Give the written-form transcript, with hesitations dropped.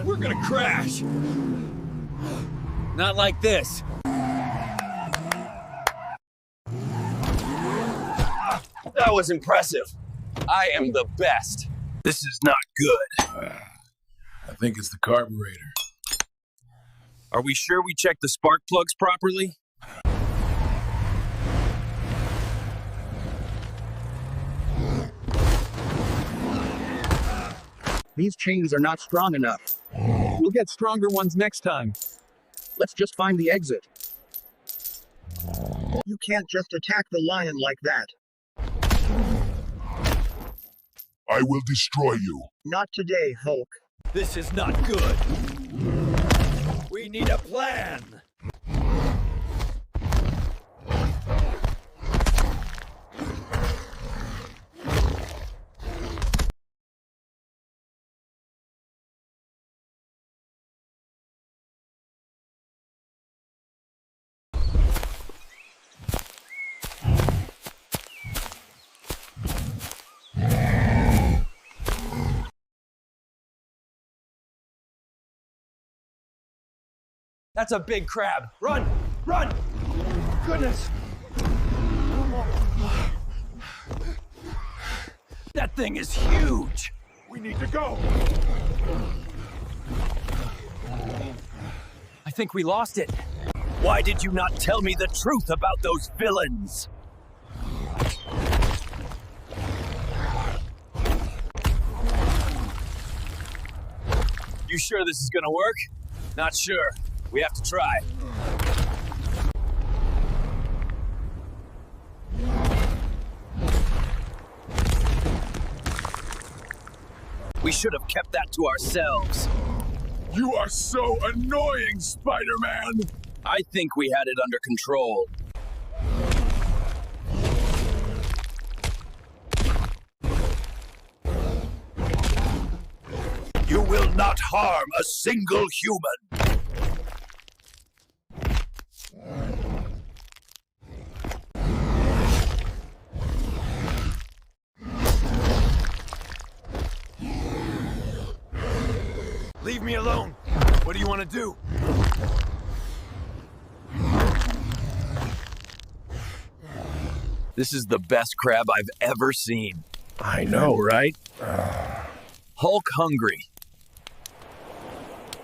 God, we're gonna crash! Not like this. That was impressive. I am the best. This is not good. I think it's the carburetor. Are we sure we checked the spark plugs properly? These chains are not strong enough. We'll get stronger ones next time. Let's just find the exit. You can't just attack the lion like that. I will destroy you. Not today, Hulk. This is not good. We need a plan. That's a big crab. Run! Run! Goodness! That thing is huge! We need to go. I think we lost it. Why did you not tell me the truth about those villains? You sure this is gonna work? Not sure. We have to try. We should have kept that to ourselves. You are so annoying, Spider-Man. I think we had it under control. You will not harm a single human. Leave me alone. What do you want to do? This is the best crab I've ever seen. I know, right? Hulk hungry.